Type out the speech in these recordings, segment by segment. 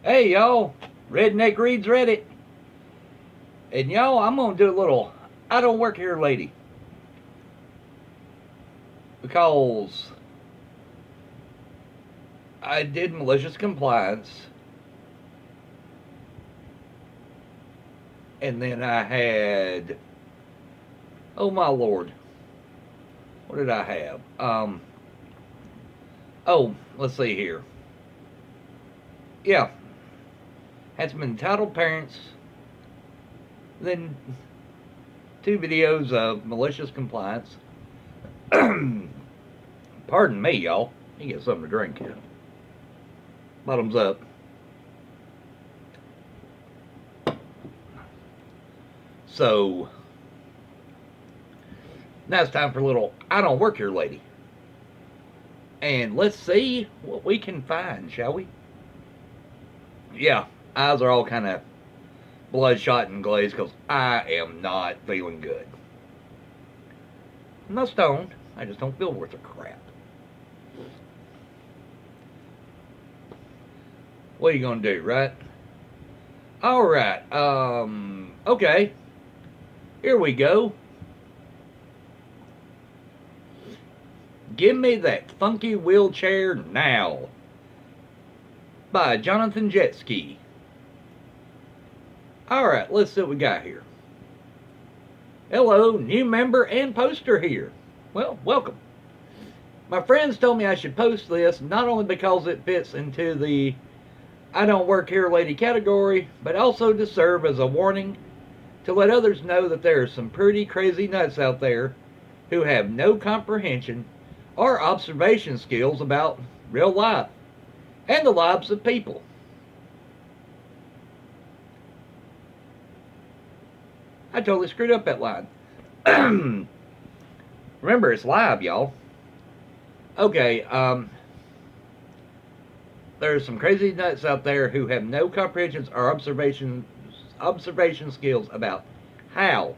Hey y'all, Redneck Reads Reddit. And y'all, I'm gonna do a little I don't work here lady. Because I did malicious compliance and then I had oh my lord, what did I have? Let's see here. Yeah, had some entitled parents, then two videos of malicious compliance. Pardon me, y'all. You get something to drink here. Bottoms up. So now it's time for a little I don't work here lady. And let's see what we can find, shall we? Yeah, eyes are all kind of bloodshot and glazed because I am not feeling good. I'm not stoned. I just don't feel worth a crap. What are you gonna do, right? All right. Okay. Here we go. Give me that funky wheelchair now. By Jonathan Jetski. All right. Let's see what we got here. Hello, new member and poster here. Well, welcome. My friends told me I should post this not only because it fits into the I don't work here lady category, but also to serve as a warning to let others know that there are some pretty crazy nuts out there who have no comprehension or observation skills about real life and the lives of people. I totally screwed up that line. Remember, it's live, y'all. Okay, there's some crazy nuts out there who have no comprehensions or observation skills about how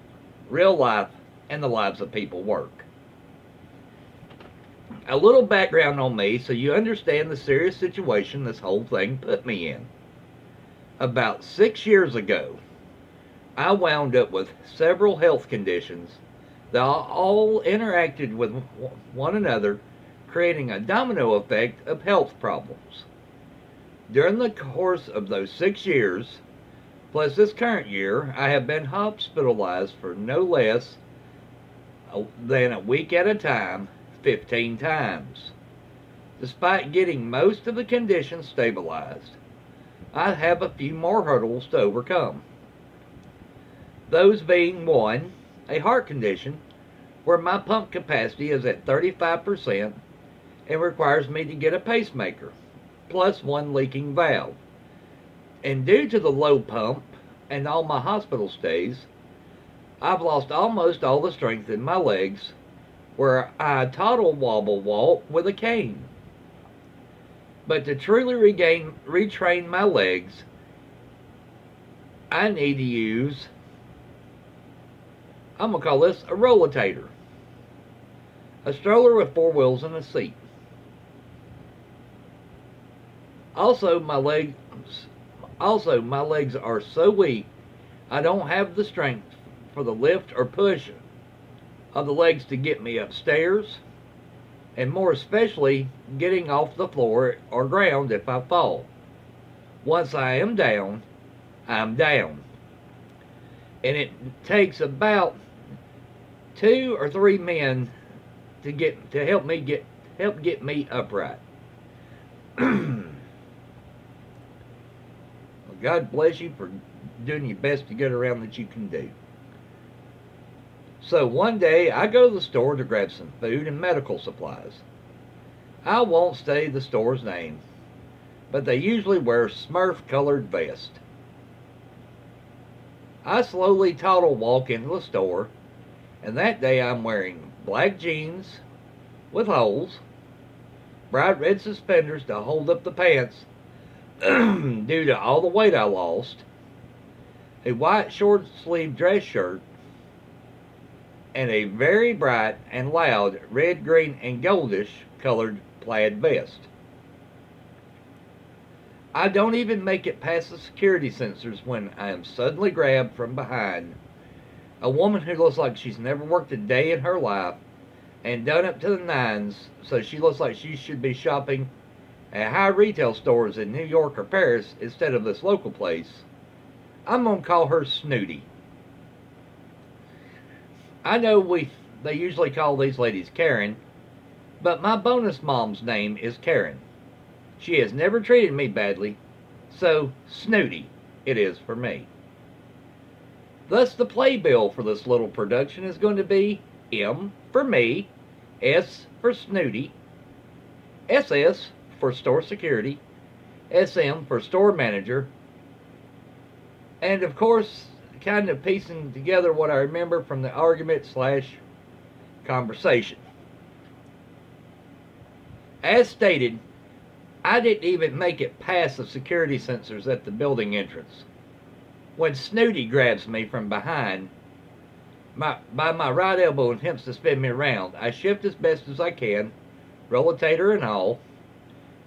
real life and the lives of people work. A little background on me so you understand the serious situation this whole thing put me in. About 6 years ago, I wound up with several health conditions that all interacted with one another, creating a domino effect of health problems. During the course of those 6 years, plus this current year, I have been hospitalized for no less than a week at a time, 15 times. Despite getting most of the conditions stabilized, I have a few more hurdles to overcome. Those being one, a heart condition where my pump capacity is at 35% and requires me to get a pacemaker, plus one leaking valve. And due to the low pump and all my hospital stays, I've lost almost all the strength in my legs where I toddle wobble walk with a cane. But to truly retrain my legs, I need to use, I'm going to call this a rollitator. A stroller with four wheels and a seat. Also, my legs are so weak, I don't have the strength for the lift or push of the legs to get me upstairs, and more especially getting off the floor or ground if I fall. Once I am down, I'm down. And it takes about 2 or 3 men to help get me upright. God bless you for doing your best to get around that you can do. So one day I go to the store to grab some food and medical supplies. I won't say the store's name, but they usually wear Smurf colored vests. I slowly toddle walk into the store, and that day I'm wearing black jeans with holes, bright red suspenders to hold up the pants due to all the weight I lost, a white short sleeve dress shirt, and a very bright and loud red, green, and goldish colored plaid vest. I don't even make it past the security sensors when I am suddenly grabbed from behind. A woman who looks like she's never worked a day in her life and done up to the nines, so she looks like she should be shopping at high retail stores in New York or Paris instead of this local place. I'm gonna call her Snooty. I know they usually call these ladies Karen, but my bonus mom's name is Karen. She has never treated me badly, so Snooty it is for me. Thus, the playbill for this little production is going to be M for me, S for Snooty, SS for store security, SM for store manager, and of course, kind of piecing together what I remember from the argument slash conversation. As stated, I didn't even make it past the security sensors at the building entrance when Snooty grabs me from behind by my right elbow and attempts to spin me around. I shift as best as I can, rollator and all,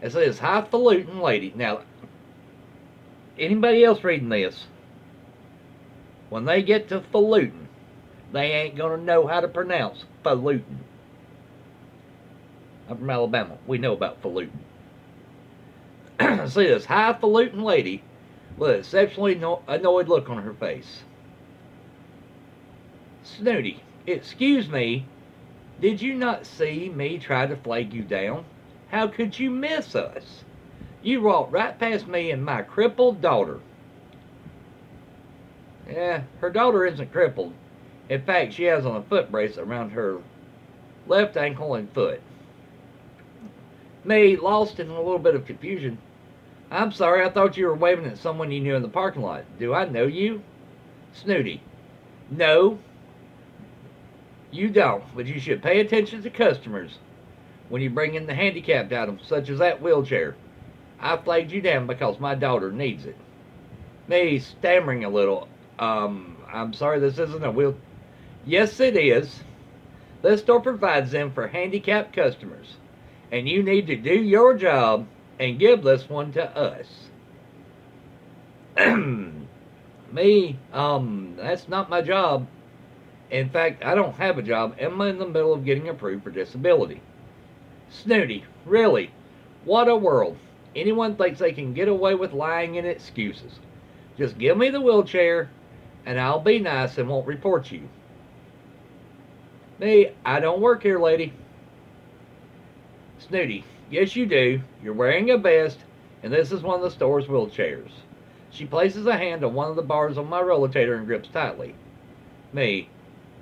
as this highfalutin lady. Now, anybody else reading this, when they get to falutin, they ain't gonna know how to pronounce falutin. I'm from Alabama. We know about falutin. See this highfalutin lady with an exceptionally annoyed look on her face. Snooty, excuse me, did you not see me try to flag you down? How could you miss us? You walked right past me and my crippled daughter. Yeah, her daughter isn't crippled. In fact, she has on a foot brace around her left ankle and foot. Me, lost in a little bit of confusion. I'm sorry, I thought you were waving at someone you knew in the parking lot. Do I know you? Snooty, no, you don't, but you should pay attention to customers when you bring in the handicapped items, such as that wheelchair. I flagged you down because my daughter needs it. Me, stammering a little, I'm sorry, this isn't a wheel. Yes, it is. This store provides them for handicapped customers, and you need to do your job and give this one to us. Me, that's not my job. In fact, I don't have a job. I'm in the middle of getting approved for disability. Snooty, really? What a world. Anyone thinks they can get away with lying and excuses. Just give me the wheelchair, and I'll be nice and won't report you. Me, I don't work here, lady. Snooty, yes you do. You're wearing a vest, and this is one of the store's wheelchairs. She places a hand on one of the bars on my rollator and grips tightly. Me,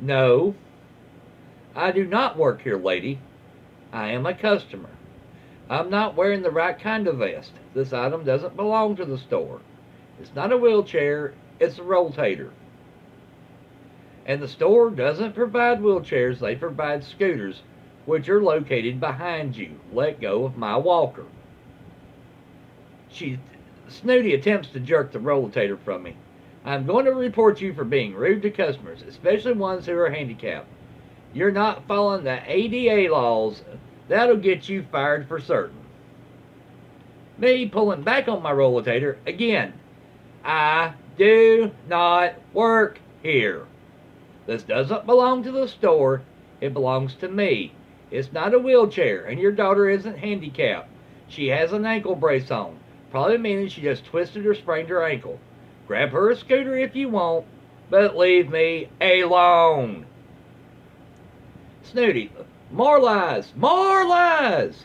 no. I do not work here, lady. I am a customer. I'm not wearing the right kind of vest. This item doesn't belong to the store. It's not a wheelchair, it's a rollator. And the store doesn't provide wheelchairs, they provide scooters, which are located behind you. Let go of my walker. Snooty attempts to jerk the rollator from me. I'm going to report you for being rude to customers, especially ones who are handicapped. You're not following the ADA laws. That'll get you fired for certain. Me pulling back on my rollator again. I do not work here. This doesn't belong to the store. It belongs to me. It's not a wheelchair, and your daughter isn't handicapped. She has an ankle brace on, probably meaning she just twisted or sprained her ankle. Grab her a scooter if you want, but leave me alone. Snooty, more lies, more lies.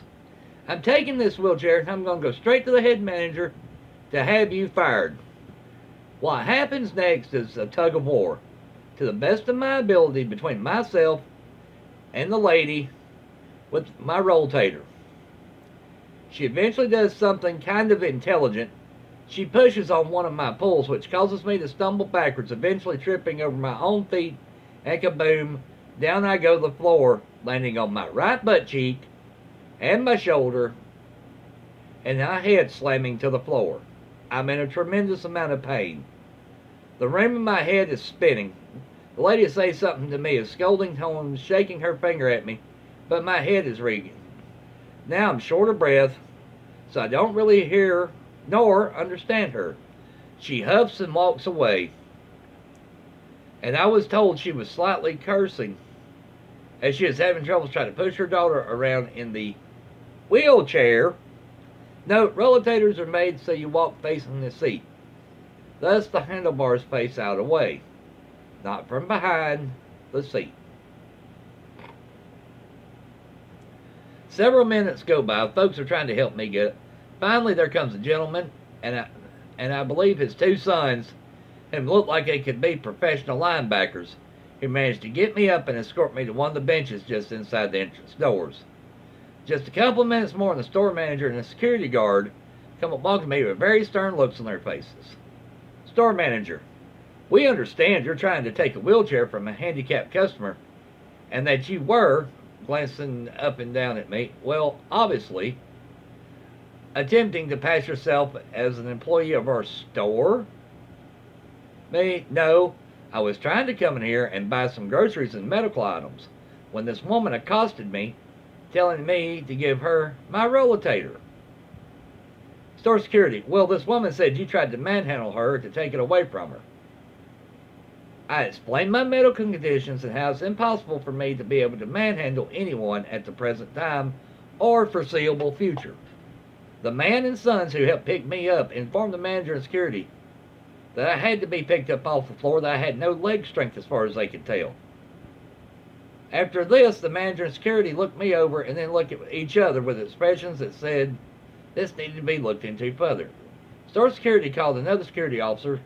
I'm taking this wheelchair and I'm going to go straight to the head manager to have you fired. What happens next is a tug of war, to the best of my ability, between myself and the lady with my rollator. She eventually does something kind of intelligent. She pushes on one of my pulls, which causes me to stumble backwards, eventually tripping over my own feet, and kaboom, down I go to the floor, landing on my right butt cheek and my shoulder, and my head slamming to the floor. I'm in a tremendous amount of pain. The rim of my head is spinning. The lady says something to me, a scolding tone, shaking her finger at me, but my head is reeling. Now I'm short of breath, so I don't really hear nor understand her. She huffs and walks away, and I was told she was slightly cursing as she is having trouble trying to push her daughter around in the wheelchair. Note, rotators are made so you walk facing the seat. Thus, the handlebars face out away, not from behind the seat. Several minutes go by. Folks are trying to help me get it. Finally, there comes a gentleman, and I believe his two sons, who look like they could be professional linebackers, who managed to get me up and escort me to one of the benches just inside the entrance doors. Just a couple of minutes more, and the store manager and the security guard come up walking to me with very stern looks on their faces. Store manager, we understand you're trying to take a wheelchair from a handicapped customer, and that you were, glancing up and down at me, well, obviously, attempting to pass yourself as an employee of our store? Me, no, I was trying to come in here and buy some groceries and medical items when this woman accosted me, telling me to give her my rollator. Store security, well, this woman said you tried to manhandle her to take it away from her. I explained my medical conditions and how it's impossible for me to be able to manhandle anyone at the present time or foreseeable future. The man and sons who helped pick me up informed the manager and security that I had to be picked up off the floor, that I had no leg strength as far as they could tell. After this, the manager and security looked me over and then looked at each other with expressions that said this needed to be looked into further. Store security called another security officer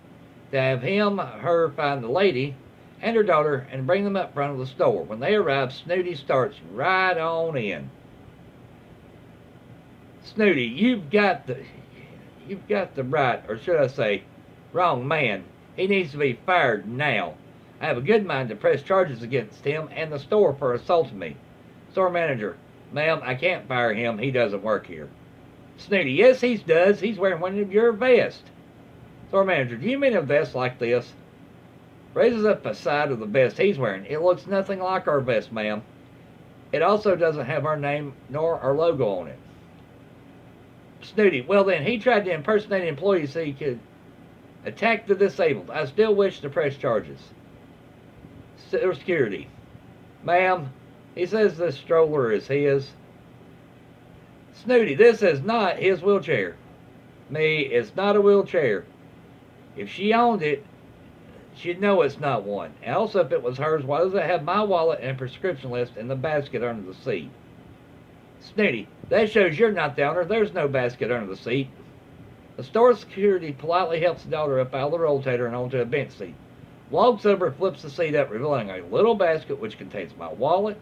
to have her find the lady and her daughter and bring them up front of the store. When they arrive, Snooty starts right on in. Snooty, you've got the right, or should I say, wrong man. He needs to be fired now. I have a good mind to press charges against him and the store for assaulting me. Store manager, ma'am, I can't fire him. He doesn't work here. Snooty, yes, he does. He's wearing one of your vests. Store manager, do you mean a vest like this? Raises up the side of the vest he's wearing. It looks nothing like our vest, ma'am. It also doesn't have our name nor our logo on it. Snooty, well then, he tried to impersonate employees so he could attack the disabled. I still wish to press charges. Security, ma'am, he says this stroller is his. Snooty, this is not his wheelchair. Me, it's not a wheelchair. If she owned it, she'd know it's not one. And also, if it was hers, why does it have my wallet and prescription list in the basket under the seat? Snooty, that shows you're not the owner. There's no basket under the seat. The store security politely helps the daughter up out of the rotator and onto a bench seat. Walks over, flips the seat up, revealing a little basket which contains my wallet,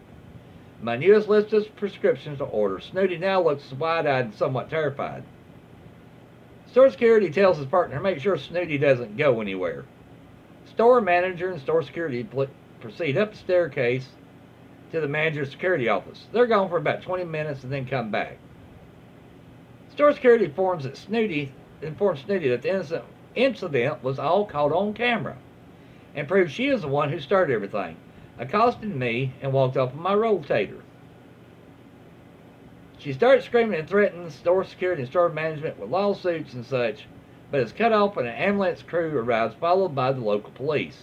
my newest list of prescriptions to order. Snooty now looks wide-eyed and somewhat terrified. Store security tells his partner to make sure Snooty doesn't go anywhere. Store manager and store security proceed up the staircase to the manager's security office. They're gone for about 20 minutes and then come back. Store security informs Snooty that the incident was all caught on camera and proves she is the one who started everything, accosted me and walked off with my rotator. She starts screaming and threatens store security and store management with lawsuits and such, but is cut off when an ambulance crew arrives, followed by the local police.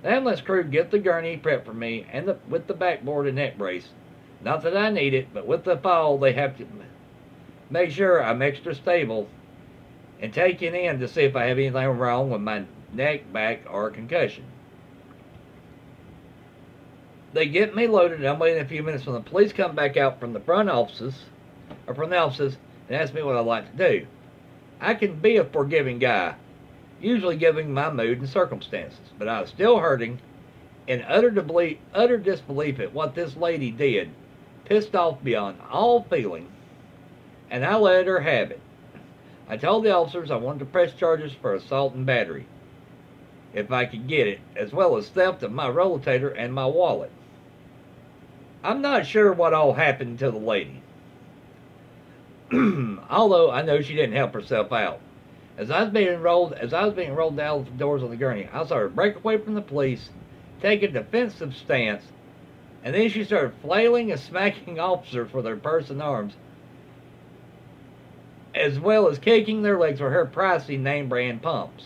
The ambulance crew get the gurney prepped for me and with the backboard and neck brace. Not that I need it, but with the fall, they have to make sure I'm extra stable and taken in to see if I have anything wrong with my neck, back, or concussion. They get me loaded, and I'm waiting a few minutes when the police come back out from the offices, and ask me what I'd like to do. I can be a forgiving guy, usually given my mood and circumstances, but I was still hurting in utter disbelief at what this lady did, pissed off beyond all feeling, and I let her have it. I told the officers I wanted to press charges for assault and battery, if I could get it, as well as theft of my rollator and my wallet. I'm not sure what all happened to the lady, although I know she didn't help herself out. As I was being rolled out of the doors of the gurney, I saw her break away from the police, take a defensive stance, and then she started flailing and smacking officers for their purse and arms. as well as kicking their legs for her pricey name brand pumps.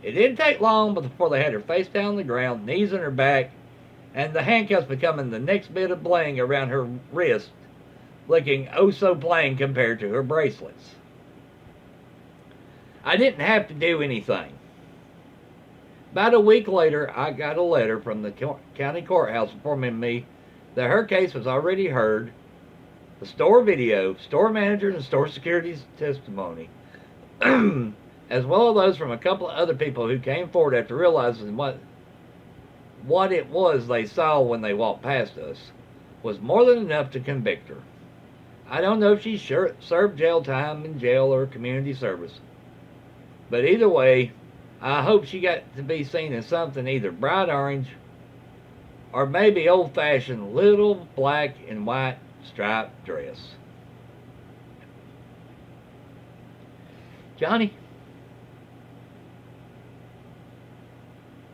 It didn't take long before they had her face down on the ground, knees on her back, and the handcuffs becoming the next bit of bling around her wrist, looking oh so plain compared to her bracelets. I didn't have to do anything. About a week later, I got a letter from the county courthouse informing me that her case was already heard, the store video, store manager, and store security's testimony, as well as those from a couple of other people who came forward after realizing what it was they saw when they walked past us, was more than enough to convict her. I don't know if she served jail time in jail or community service, but either way, I hope she got to be seen in something either bright orange or maybe old-fashioned little black and white striped dress. Johnny,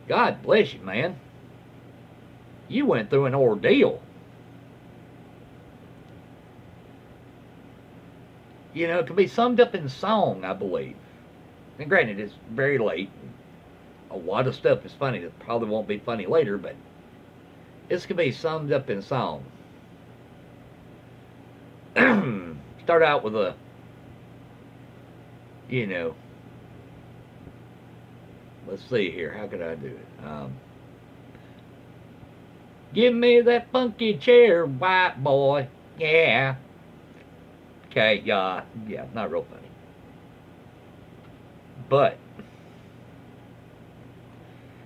God bless you, man. You went through an ordeal. You know, it can be summed up in song, I believe. And granted, it's very late. A lot of stuff is funny that probably won't be funny later, but this can be summed up in song. Start out with a, you know, let's see here. How could I do it? Give me that funky chair, white boy. Yeah. Okay, yeah, not real funny. But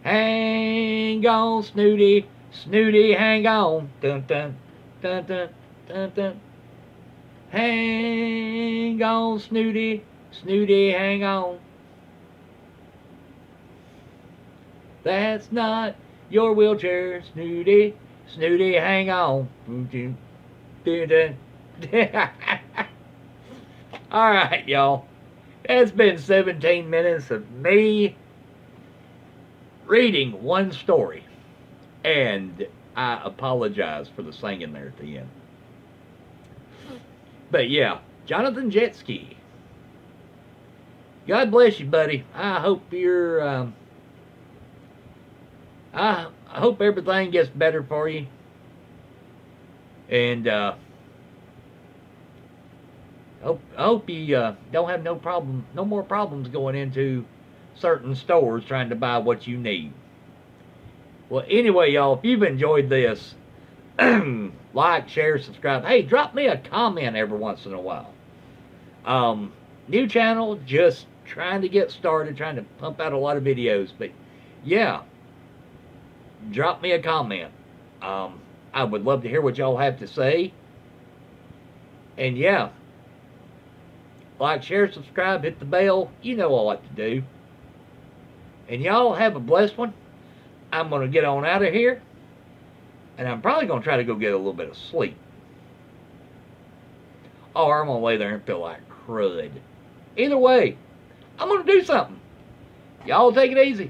hang on, Snooty, Snooty, hang on. Dun dun dun dun dun dun. Hang on, Snooty, Snooty, hang on. That's not your wheelchair, Snooty, Snooty, hang on. Dun dun dun. All right, y'all. It's been 17 minutes of me reading one story, and I apologize for the singing there at the end. But yeah, Jonathan Jetski. God bless you, buddy. I hope you're. I hope everything gets better for you, and I hope you don't have no more problems going into certain stores trying to buy what you need. Well, anyway, y'all, if you've enjoyed this, like, share, subscribe. Hey, drop me a comment every once in a while. New channel, just trying to get started, trying to pump out a lot of videos. But yeah, drop me a comment. I would love to hear what y'all have to say. And yeah, like, share, subscribe, hit the bell. You know all what to do. And y'all have a blessed one. I'm going to get on out of here. And I'm probably going to try to go get a little bit of sleep. Or I'm going to lay there and feel like crud. Either way, I'm going to do something. Y'all take it easy.